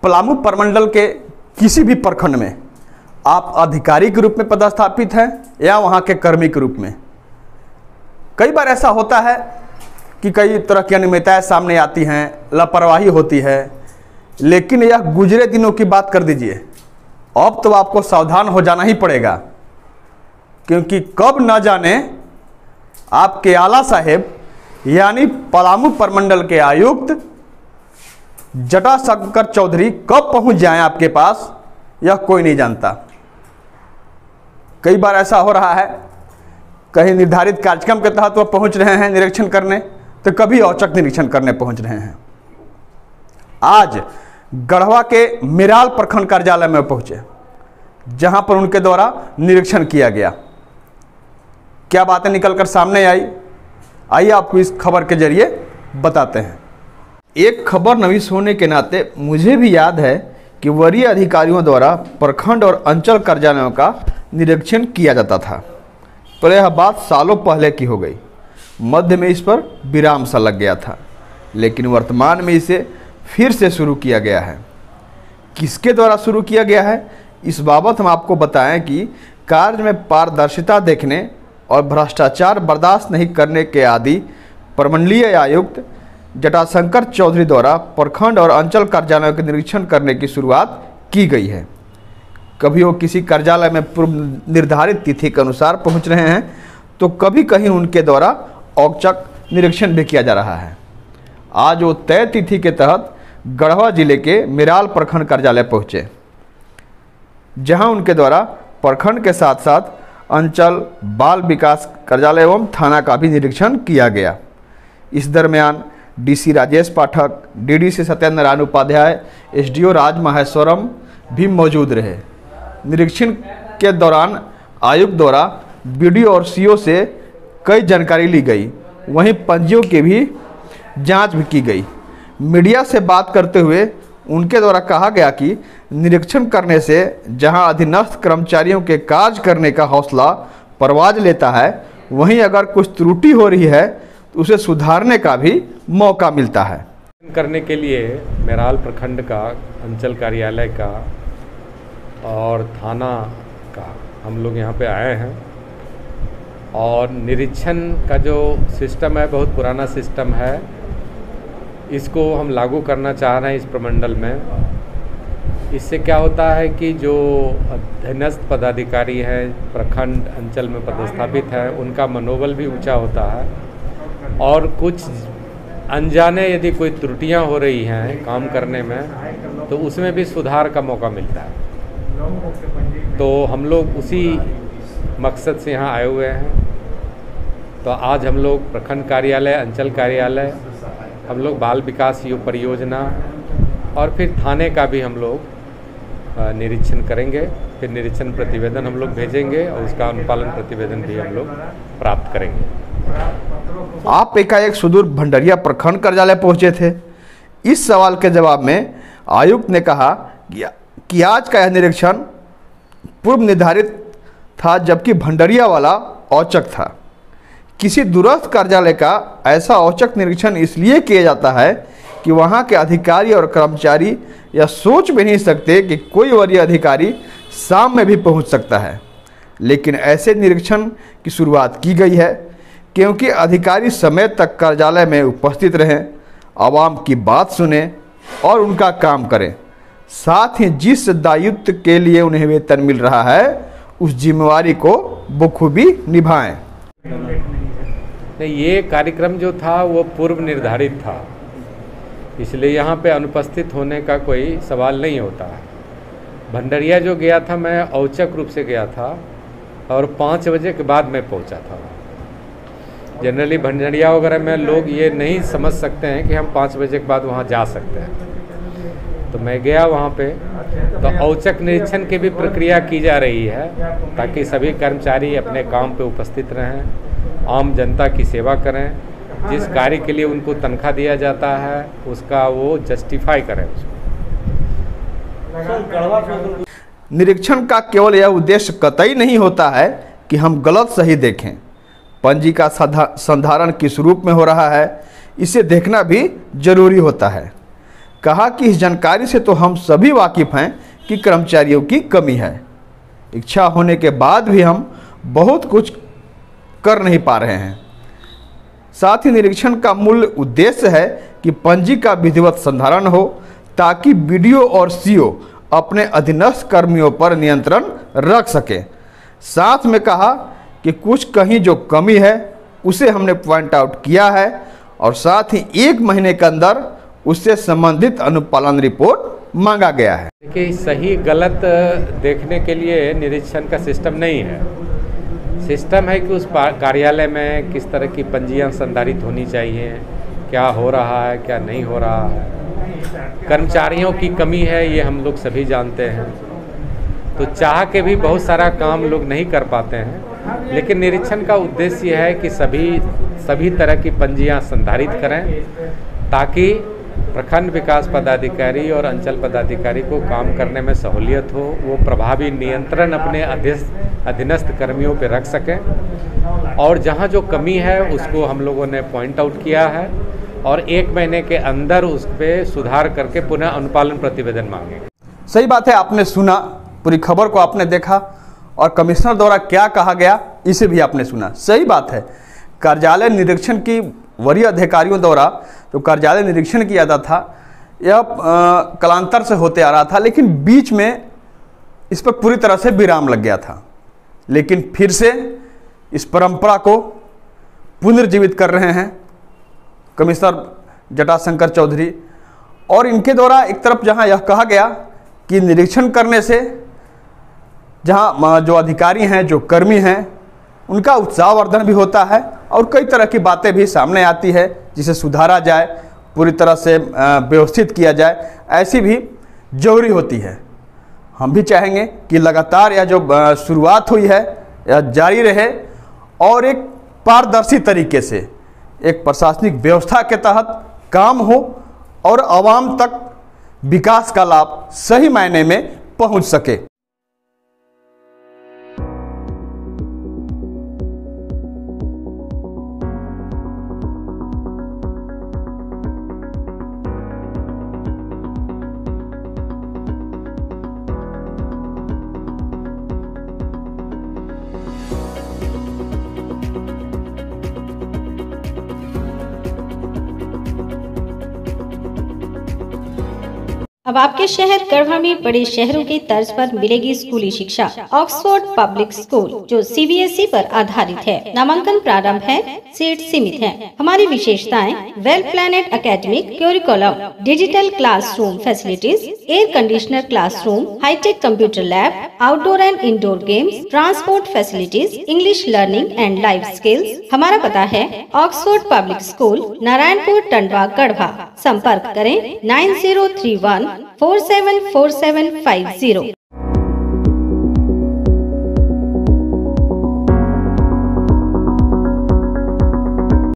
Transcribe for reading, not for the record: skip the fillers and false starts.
पलामू प्रमंडल के किसी भी प्रखंड में आप अधिकारी के रूप में पदस्थापित हैं या वहाँ के कर्मी के रूप में, कई बार ऐसा होता है कि कई तरह की अनियमितताएं सामने आती हैं, लापरवाही होती है। लेकिन यह गुजरे दिनों की बात कर दीजिए, अब तो आपको सावधान हो जाना ही पड़ेगा, क्योंकि कब न जाने आपके आला साहेब यानी पलामू प्रमंडल के आयुक्त जटाशंकर चौधरी कब पहुंच जाएं आपके पास, यह कोई नहीं जानता। कई बार ऐसा हो रहा है, कहीं निर्धारित कार्यक्रम के तहत वह पहुंच रहे हैं निरीक्षण करने, तो कभी औचक निरीक्षण करने पहुंच रहे हैं। आज गढ़वा के मिराल प्रखंड कार्यालय में पहुंचे, जहां पर उनके द्वारा निरीक्षण किया गया। क्या बातें निकलकर सामने आई, आइए आपको इस खबर के जरिए बताते हैं। एक खबर नवीस होने के नाते मुझे भी याद है कि वरीय अधिकारियों द्वारा प्रखंड और अंचल कार्यालयों का निरीक्षण किया जाता था, पर यह बात सालों पहले की हो गई। मध्य में इस पर विराम सा लग गया था, लेकिन वर्तमान में इसे फिर से शुरू किया गया है। किसके द्वारा शुरू किया गया है, इस बाबत हम आपको बताएं कि कार्य में पारदर्शिता देखने और भ्रष्टाचार बर्दाश्त नहीं करने के आदि प्रमंडलीय आयुक्त जटाशंकर चौधरी द्वारा प्रखंड और अंचल कार्यालयों के निरीक्षण करने की शुरुआत की गई है। कभी वो किसी कार्यालय में पूर्व निर्धारित तिथि के अनुसार पहुंच रहे हैं, तो कभी कहीं उनके द्वारा औचक निरीक्षण भी किया जा रहा है। आज वो तय तिथि के तहत गढ़वा जिले के मिराल प्रखंड कार्यालय पहुंचे, जहां उनके द्वारा प्रखंड के साथ साथ अंचल, बाल विकास कार्यालय एवं थाना का भी निरीक्षण किया गया। इस दरमियान डीसी राजेश पाठक, डीडीसी सत्येंद्र नारायण उपाध्याय, एसडीओ राज माहेश्वरम भी मौजूद रहे। निरीक्षण के दौरान आयुक्त द्वारा बीडीओ और सीओ से कई जानकारी ली गई, वहीं पंजियों की भी जांच भी की गई। मीडिया से बात करते हुए उनके द्वारा कहा गया कि निरीक्षण करने से जहां अधीनस्थ कर्मचारियों के कार्य करने का हौसला परवाज लेता है, वहीं अगर कुछ त्रुटि हो रही है तो उसे सुधारने का भी मौका मिलता है। करने के लिए मिराल प्रखंड का, अंचल कार्यालय का और थाना का हम लोग यहाँ पे आए हैं, और निरीक्षण का जो सिस्टम है बहुत पुराना सिस्टम है, इसको हम लागू करना चाह रहे हैं इस प्रमंडल में। इससे क्या होता है कि जो अधीनस्थ पदाधिकारी हैं, प्रखंड अंचल में पदस्थापित हैं, उनका मनोबल भी ऊंचा होता है, और कुछ अनजाने यदि कोई त्रुटियां हो रही हैं काम करने में, तो उसमें भी सुधार का मौका मिलता है। तो हम लोग उसी मकसद से यहाँ आए हुए हैं। तो आज हम लोग प्रखंड कार्यालय, अंचल कार्यालय, हम लोग बाल विकास परियोजना और फिर थाने का भी हम लोग निरीक्षण करेंगे। फिर निरीक्षण प्रतिवेदन हम लोग भेजेंगे और उसका अनुपालन प्रतिवेदन भी हम लोग प्राप्त करेंगे। आप एकाएक सुदूर भंडरिया प्रखंड कार्यालय पहुंचे थे। इस सवाल के जवाब में आयुक्त ने कहा कि आज का यह निरीक्षण पूर्व निर्धारित था, जबकि भंडरिया वाला औचक था। किसी दूरस्थ कार्यालय का ऐसा औचक निरीक्षण इसलिए किया जाता है कि वहाँ के अधिकारी और कर्मचारी यह सोच भी नहीं सकते कि कोई वरीय अधिकारी शाम में भी पहुँच सकता है। लेकिन ऐसे निरीक्षण की शुरुआत की गई है क्योंकि अधिकारी समय तक कार्यालय में उपस्थित रहें, आवाम की बात सुने और उनका काम करें। साथ ही जिस दायित्व के लिए उन्हें वेतन मिल रहा है, उस जिम्मेवारी को बखूबी निभाएं। नहीं, ये कार्यक्रम जो था वो पूर्व निर्धारित था, इसलिए यहाँ पे अनुपस्थित होने का कोई सवाल नहीं होता है। भंडरिया जो गया था, मैं औचक रूप से गया था और 5 बजे के बाद मैं पहुँचा था। जनरली भंडरिया वगैरह में लोग ये नहीं समझ सकते हैं कि हम 5 बजे के बाद वहाँ जा सकते हैं। तो मैं गया वहाँ पे, तो औचक निरीक्षण की भी प्रक्रिया की जा रही है ताकि सभी कर्मचारी अपने काम पे उपस्थित रहें, आम जनता की सेवा करें, जिस कार्य के लिए उनको तनख्वाह दिया जाता है उसका वो जस्टिफाई करें उसको। निरीक्षण का केवल यह उद्देश्य कतई नहीं होता है कि हम गलत सही देखें। पंजी का संधारण किस रूप में हो रहा है, इसे देखना भी जरूरी होता है। कहा कि इस जानकारी से तो हम सभी वाकिफ़ हैं कि कर्मचारियों की कमी है। इच्छा होने के बाद भी हम बहुत कुछ कर नहीं पा रहे हैं। साथ ही निरीक्षण का मूल उद्देश्य है कि पंजी का विधिवत संधारण हो ताकि बीडीओ और सीओ अपने अधीनस्थ कर्मियों पर नियंत्रण रख सके। साथ में कहा कि कुछ कहीं जो कमी है उसे हमने पॉइंट आउट किया है और साथ ही 1 महीने के अंदर उससे संबंधित अनुपालन रिपोर्ट मांगा गया है। देखिए, सही गलत देखने के लिए निरीक्षण का सिस्टम नहीं है। सिस्टम है कि उस कार्यालय में किस तरह की पंजियां संधारित होनी चाहिए, क्या हो रहा है क्या नहीं हो रहा है। कर्मचारियों की कमी है ये हम लोग सभी जानते हैं, तो चाह के भी बहुत सारा काम लोग नहीं कर पाते हैं। लेकिन निरीक्षण का उद्देश्य है कि सभी तरह की पंजियां संधारित करें ताकि प्रखंड विकास पदाधिकारी और अंचल पदाधिकारी को काम करने में सहूलियत हो, वो प्रभावी नियंत्रण अपने अधीनस्थ कर्मियों पर रख सकें और जहां जो कमी है उसको हम लोगों ने पॉइंट आउट किया है और 1 महीने के अंदर उस पर सुधार करके पुनः अनुपालन प्रतिवेदन मांगेंगे। सही बात है, आपने सुना, पूरी खबर को आपने देखा और कमिश्नर द्वारा क्या कहा गया इसे भी आपने सुना। सही बात है, कार्यालय निरीक्षण की वरीय अधिकारियों द्वारा जो कार्यालय निरीक्षण किया जाता था यह कालांतर से होते आ रहा था, लेकिन बीच में इस पर पूरी तरह से विराम लग गया था। लेकिन फिर से इस परंपरा को पुनर्जीवित कर रहे हैं कमिश्नर जटाशंकर चौधरी और इनके द्वारा एक तरफ जहां यह कहा गया कि निरीक्षण करने से जहां जो अधिकारी हैं, जो कर्मी हैं, उनका उत्साहवर्धन भी होता है और कई तरह की बातें भी सामने आती है जिसे सुधारा जाए, पूरी तरह से व्यवस्थित किया जाए, ऐसी भी जरूरी होती है। हम भी चाहेंगे कि लगातार यह जो शुरुआत हुई है यह जारी रहे और एक पारदर्शी तरीके से एक प्रशासनिक व्यवस्था के तहत काम हो और आवाम तक विकास का लाभ सही मायने में पहुंच सके। अब आपके शहर गढ़वा में बड़े शहरों की तर्ज पर मिलेगी स्कूली शिक्षा। ऑक्सफोर्ड पब्लिक स्कूल जो सीबीएसई पर आधारित है। नामांकन प्रारंभ है, सीट सीमित है। हमारी विशेषताएं well planned academic curriculum, digital classroom facilities, air conditioner classroom, hi tech computer lab, outdoor and indoor games, transport facilities, English learning and life skills. हमारा पता है Oxford public school, Narayanpur, Tandwa, Garhwa. संपर्क करें 9031 474750।